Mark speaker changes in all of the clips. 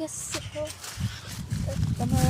Speaker 1: कैसे हो તમે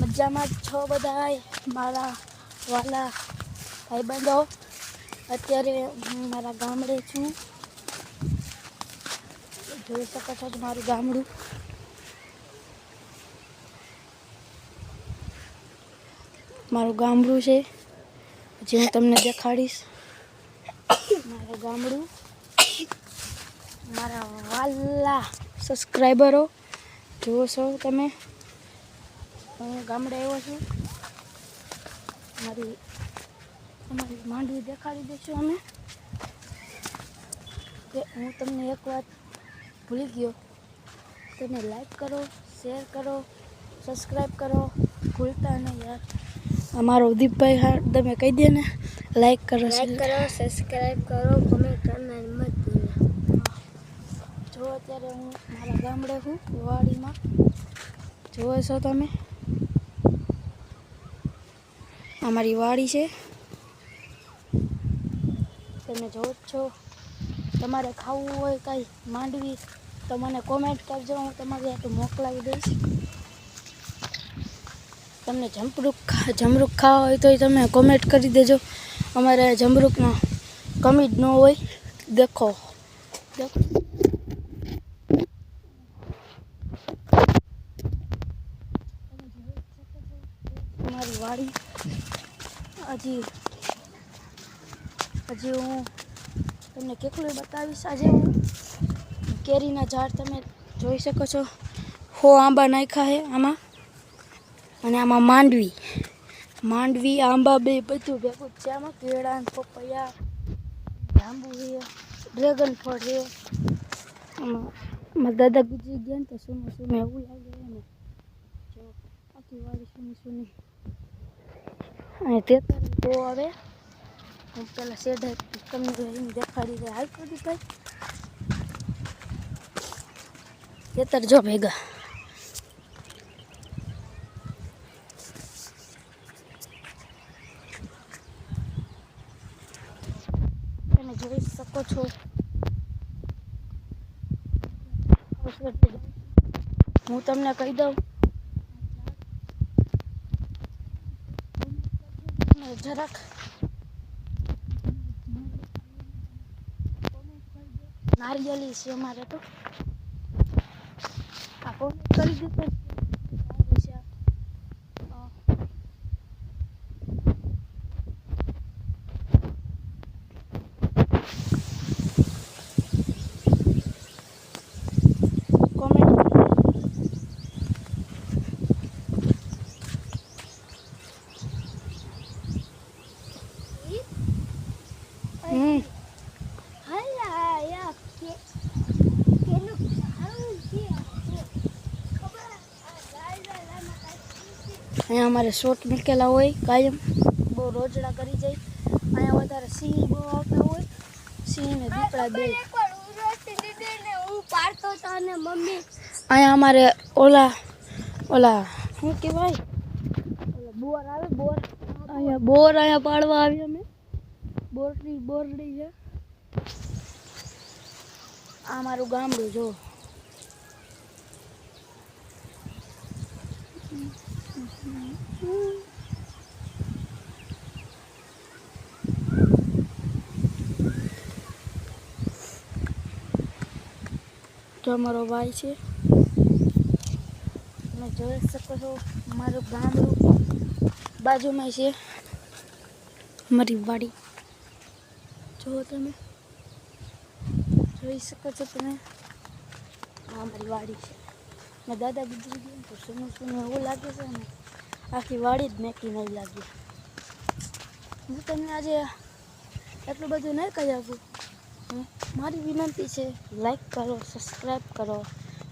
Speaker 1: મજામાં છો બધાય મારા વાલા ભાઈબંધો અત્યારે હું મારા ગામડે છું જોઈ શકો છો મારું ગામડું છે જે હું તમને દેખાડીશ મારું ગામડું મારા વાલા સબસ્ક્રાઈબરો જુઓ છો તમે હું ગામડે આવ્યો છું અમારી માંડવી દેખાડી દઈશું અમે કે હું તમને એક વાત ભૂલી ગયો તેને લાઈક કરો શેર કરો સબસ્ક્રાઈબ કરો ભૂલતા નહીં યાર અમારો ઉદીપભાઈ હા તમે કહી દે ને લાઈક કરો
Speaker 2: સબસ્ક્રાઈબ કરો કમેન્ટ કરना મત ભૂલના
Speaker 1: જો અત્યારે હું મારા ગામડે છું વાડીમાં જુઓ છો તમે અમારી વાડી છે તમે જોવો જ છો તમારે ખાવું હોય કાંઈ માંડવી તો મને કોમેન્ટ કરજો હું તમારી હાટું મોકલાવી દઈશ તમને જમરૂખ ખાવા હોય તો તમે કોમેન્ટ કરી દેજો અમારે જમરૂખનો કમી જ ન હોય દેખો અમારી વાડી હજી હું તમને કેટલું બતાવીશ આજે હું કેરીના ઝાડ તમે જોઈ શકો છો હો આંબા નાખ્યા છે આમાં અને આમાં માંડવી આંબા બે બધું ભેગું છે આમાં કેળા પપૈયા જાંબુ છે ડ્રેગન ફળ છે મારા દાદા ગુજરી ગયા ને તો સુનું એવું લાગે ને જો આખી વાડી સુની અને તે બહુ આવે હું પેલા શેઢે તમને દેખાડી દે હાલ કરી ભાઈ ખેતર જો ભેગા તમે જોઈ શકો છો હું તમને કહી દઉં જરાક નારિયેલી છે અમારે તો આ કોમેન્ટ કરી દીધું અહીંયા અમારે શોટ મૂકેલા હોય કાયમ બહુ રોજડા કરી જાય અહીંયા વધારે સિંહ બહુ આવતા હોય સિંહ ને દીપડા બે અહીંયા અમારે ઓલા શું કહેવાય બોર આવે બોર અહીંયા પાડવા આવી અમે બોરડી છે આ મારું ગામડું જો તો અમારો ભાઈ છે તમે જોઈ શકો છો મારું ગામડું બાજુમાં છે મારી વાડી જો તમે જોઈ શકો છો તમે આ મારી વાડી છે મેં દાદા ગુજરી ગયા તો સુનું એવું લાગે છે ને આખી વાડી જ મેકી નહીં લાગી હું તમને આજે એટલું બધું નહીં કહી આપું મારી વિનંતી છે લાઈક કરો સબસ્ક્રાઈબ કરો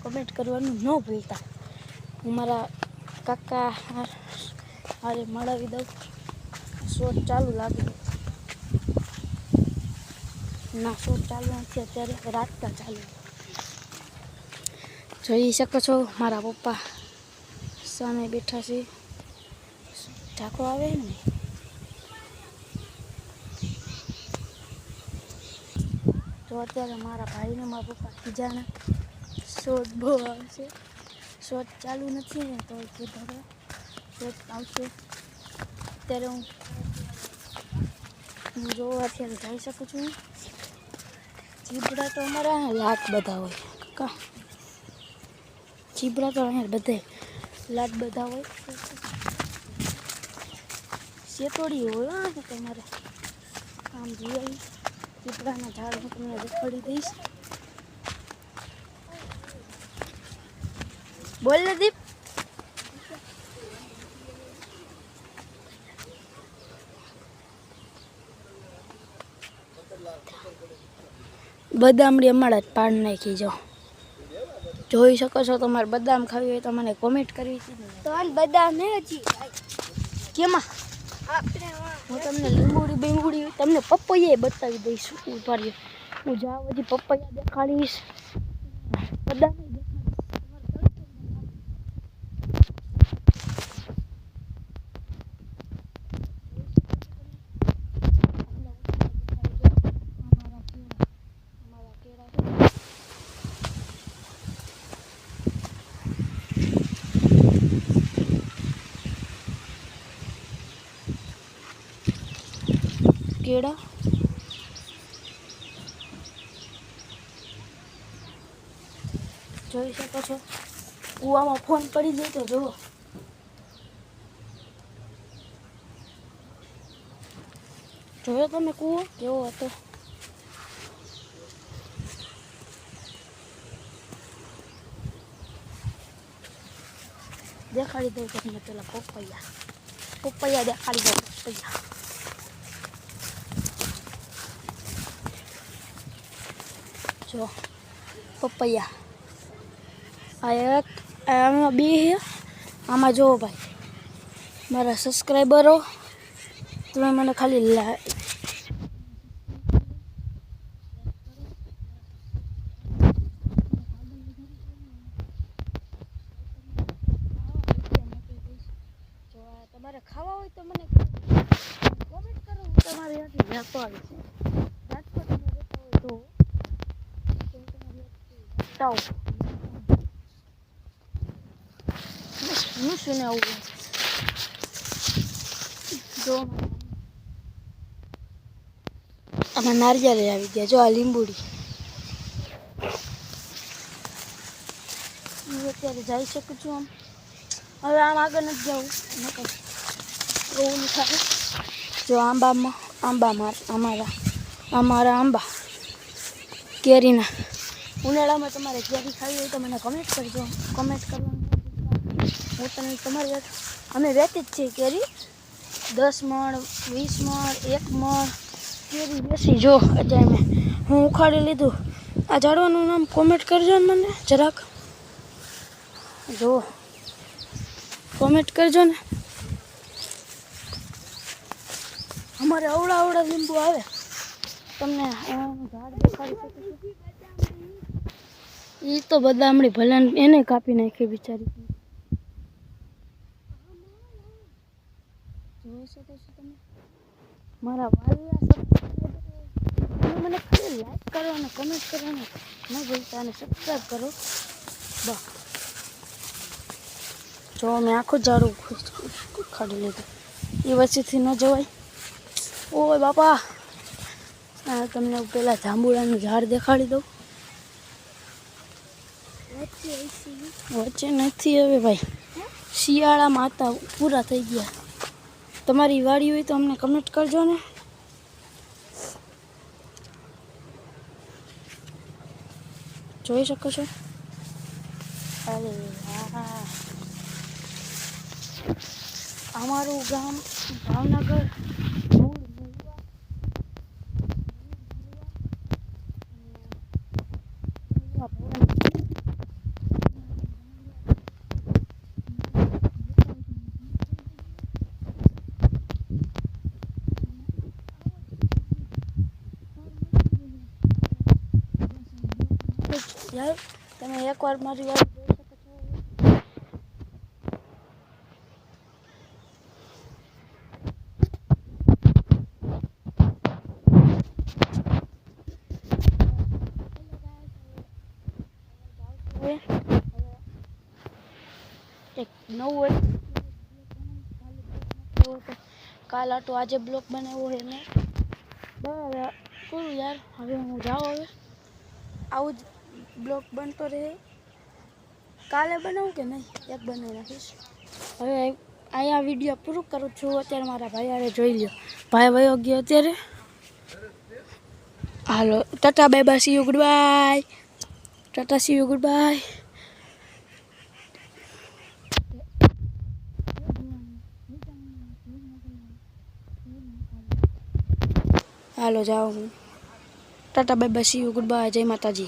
Speaker 1: કમેન્ટ કરવાનું ન ભૂલતા હું મારા કાકા હારે મળાવી દઉં શોટ ચાલુ લાગે ના શોટ ચાલુ નથી અત્યારે રાતના ચાલુ જોઈ શકો છો મારા પપ્પા સામે બેઠા છે ઢાંકો આવે ને તો અત્યારે મારા ભાઈને મારા પપ્પા ખીજાણા શોર્ટ બહુ આવશે. શોર્ટ ચાલુ નથી ને તો કીધું શોર્ટ આવશે. અત્યારે હું જોવા અત્યારે જઈ શકું છું. ચીબડા તો અમારા લાટ બધા હોય કાકા. ચીબડા તો અહીંયા બધે લાટ બધા હોય. શેતોડી હોય ને તમારે આમ જોઈ ચીબડાના ઝાડ હું તમને દેખાડી દઈશ. બોલ ને દીપ. બદામડી અમારા જ પાડ નાખી જાઓ. જોઈ શકો છો. તમારે બદામ ખાવી હોય તો મને કોમેન્ટ કરવી છે.
Speaker 2: તો બદામ હે હજી
Speaker 1: કેમાં
Speaker 2: આપણે
Speaker 1: હું તમને લીંબુડી બીંબુડી તમને પપૈયા બતાવી દઈશ. ઉપાડી હું જાઉં હજી પપૈયા દેખાડીશ. બદામ કેળા જોઈ શકો છો. કૂવામાં ફોન પડી જાય તો જુઓ. જોયો તમે કૂવો કેવો હતો? દેખાડી દઉં તમને પેલા પપૈયા દેખાડી દઉં. પપૈયા જો પપૈયા આ એક આમાં બે છે. આમાં જુઓ ભાઈ મારા સબસ્ક્રાઈબરો તમે મને ખાલી તમારે ખાવા હોય તો મને કોમેન્ટ કરો. હું તમારે ત્યાંથી લેતો આવીશ. રાજકોટમાં રહેતા હોય તો શું ને આવું જો આમાં નારિયેળ આવી ગયા. જો આ લીંબુડી હું અત્યારે જઈ શકું છું. આમ હવે આમ આગળ નથી જવું નકર એવું થાય. જો અમારા આંબા કેરીના ઉનાળામાં તમારે કેરી ખાવી હોય તો મને કમેન્ટ કરજો. કમેન્ટ કરવાનું હું તમને તમારી અમે વેચી જ છીએ કેરી. 10 મણ 20 મણ 1 મણ કેરી બેસી. જો અત્યારે હું ઉખાડી લીધું. આ ઝાડવાનું નામ કોમેન્ટ કરજો ને મને જરાક. જો કોમેન્ટ કરજો ને. અમારે અવળા લીંબુ આવે. તમને ઝાડ દેખાડી શકું છું. એ તો બદામડી ભલે એને કાપી નાખી બિચારી. જોઈ શકો છો તમે મારા વાલા મને ખાલી લાઈક કરવાનો કમેન્ટ કરવાનો ન ભૂલતા અને સબસ્ક્રાઈબ કરો. બસ જો મેં આખું ઝાડું ખાડી લીધું. એ વચ્ચેથી ન જવાય. ઓય બાપા તમને પેલા જાંબુડાનું ઝાડ દેખાડી દઉં. વચ્ચે નથી હવે ભાઈ. શિયાળામાં હતા પૂરા થઈ ગયા. તમારી વાડી હોય તો અમને કમેન્ટ કરજો ને. જોઈ શકો છો. અરે હા અમારું ગામ ભાવનગર. યાર તમે એકવાર મારી વાત જોઈ શકો છો. હવે એક નવું કાલ આટો આજે બ્લોક બનાવ્યો છે મેં બરાબર પૂરું યાર. હવે હું જાઉં, હવે આવું જ બ્લોક બનતો રહે. કાલે બનાવું કે નહીં એક બનાવી નાખીશ. હવે અહીંયા વિડીયો પૂરું કરું છું. અત્યારે મારા ભાઈ આવે જોઈ લ્યો. ભાઈ વયો ગયો અત્યારે. હાલો tata bye bye see you goodbye. Tata see you goodbye. હાલો જાઉં હું. Tata bye bye see you goodbye. જય માતાજી.